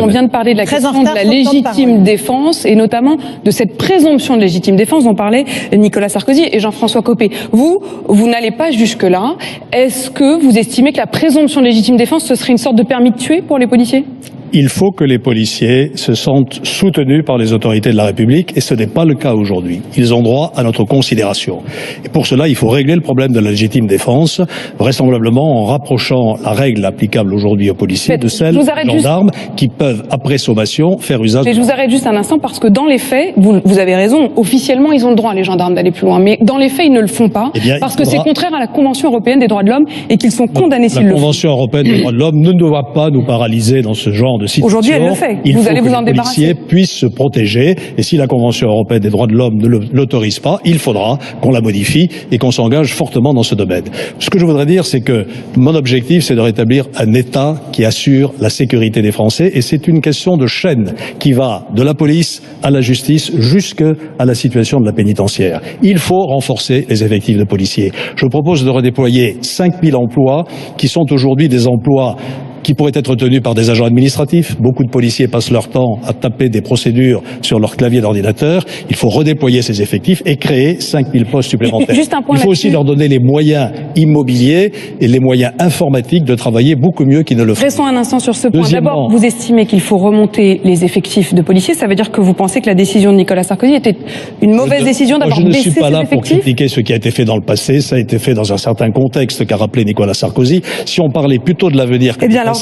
On vient de parler de la question de la légitime défense et notamment de cette présomption de légitime défense dont parlaient Nicolas Sarkozy et Jean-François Copé. Vous n'allez pas jusque-là. Est-ce que vous estimez que la présomption de légitime défense, ce serait une sorte de permis de tuer pour les policiers ? Il faut que les policiers se sentent soutenus par les autorités de la République et ce n'est pas le cas aujourd'hui. Ils ont droit à notre considération. Et pour cela, il faut régler le problème de la légitime défense, vraisemblablement en rapprochant la règle applicable aujourd'hui aux policiers de celle des gendarmes qui peuvent, après sommation, faire usage... Mais je vous arrête juste un instant parce que dans les faits, vous avez raison, officiellement ils ont le droit, les gendarmes, d'aller plus loin. Mais dans les faits, ils ne le font pas parce que c'est contraire à la Convention européenne des droits de l'homme et qu'ils sont condamnés s'ils le font. La Convention européenne des droits de l'homme ne doit pas nous paralyser dans ce genre de situation. Aujourd'hui, elle le fait. Vous allez vous en débarrasser. Il faut que les policiers puissent se protéger. Et si la Convention européenne des droits de l'homme ne l'autorise pas, il faudra qu'on la modifie et qu'on s'engage fortement dans ce domaine. Ce que je voudrais dire, c'est que mon objectif, c'est de rétablir un État qui assure la sécurité des Français. Et c'est une question de chaîne qui va de la police à la justice jusqu'à la situation de la pénitentiaire. Il faut renforcer les effectifs de policiers. Je propose de redéployer 5000 emplois qui sont aujourd'hui des emplois qui pourraient être tenus par des agents administratifs. Beaucoup de policiers passent leur temps à taper des procédures sur leur clavier d'ordinateur. Il faut redéployer ces effectifs et créer 5000 postes supplémentaires. Il faut aussi leur donner les moyens immobiliers et les moyens informatiques de travailler beaucoup mieux qu'ils ne le font. Restons un instant sur ce point. D'abord, vous estimez qu'il faut remonter les effectifs de policiers. Ça veut dire que vous pensez que la décision de Nicolas Sarkozy était une mauvaise décision d'avoir baissé ses effectifs ? Je ne suis pas là pour critiquer ce qui a été fait dans le passé. Ça a été fait dans un certain contexte qu'a rappelé Nicolas Sarkozy. Si on parlait plutôt de l'avenir... Alors,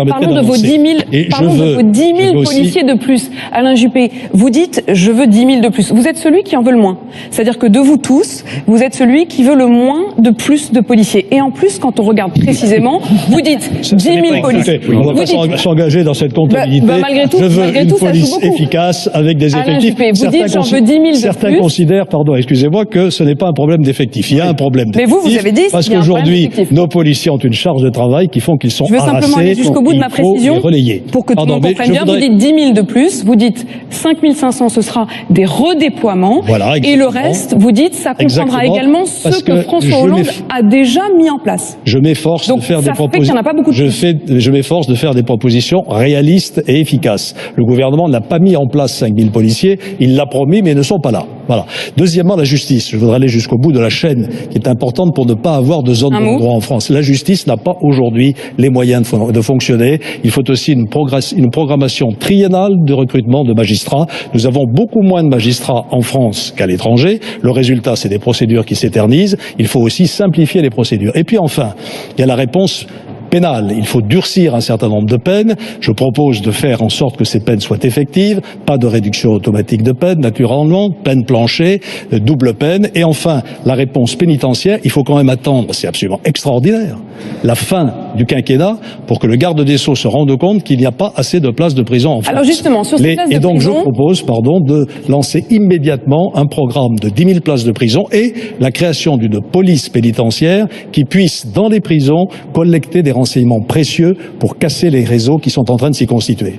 parlons de vos 10 000 policiers de plus. Alain Juppé, vous dites « je veux 10 000 de plus ». Vous êtes celui qui en veut le moins. C'est-à-dire que de vous tous, vous êtes celui qui veut le moins de plus de policiers. Et en plus, quand on regarde précisément, vous dites 10 000 policiers. On ne va pas s'engager dans cette comptabilité. Malgré tout, je veux une police efficace avec des effectifs. Alain Juppé, vous dites « j'en veux 10 000 de plus ». Certains considèrent, excusez-moi, que ce n'est pas un problème d'effectif. Il y a un problème d'effectif. Mais vous avez dit parce qu'aujourd'hui, nos policiers ont une charge de travail qui font qu'ils sont harassés. Je veux simplement aller jusqu'au bout de ma précision, pour que tout le monde comprenne bien. Vous dites 10 000 de plus, vous dites 5 500, ce sera des redéploiements, et le reste, vous dites, ça comprendra également ce que François Hollande a déjà mis en place. Je m'efforce de faire des propositions. Je m'efforce de faire des propositions réalistes et efficaces. Le gouvernement n'a pas mis en place 5 000 policiers, il l'a promis, mais ils ne sont pas là. Voilà. Deuxièmement, la justice. Je voudrais aller jusqu'au bout de la chaîne, qui est importante pour ne pas avoir de zone de non-droit en France. La justice n'a pas aujourd'hui les moyens de fonctionner. Il faut aussi une programmation triennale de recrutement de magistrats. Nous avons beaucoup moins de magistrats en France qu'à l'étranger. Le résultat, c'est des procédures qui s'éternisent. Il faut aussi simplifier les procédures. Et puis enfin, il y a la réponse pénale. Il faut durcir un certain nombre de peines. Je propose de faire en sorte que ces peines soient effectives. Pas de réduction automatique de peine, naturellement, peine plancher, double peine. Et enfin, la réponse pénitentiaire, il faut quand même attendre, c'est absolument extraordinaire, la fin du quinquennat pour que le garde des Sceaux se rende compte qu'il n'y a pas assez de places de prison en France. Alors justement, sur ces places de prison... Et donc je propose, de lancer immédiatement un programme de 10 000 places de prison et la création d'une police pénitentiaire qui puisse, dans les prisons, collecter des renseignements précieux pour casser les réseaux qui sont en train de s'y constituer.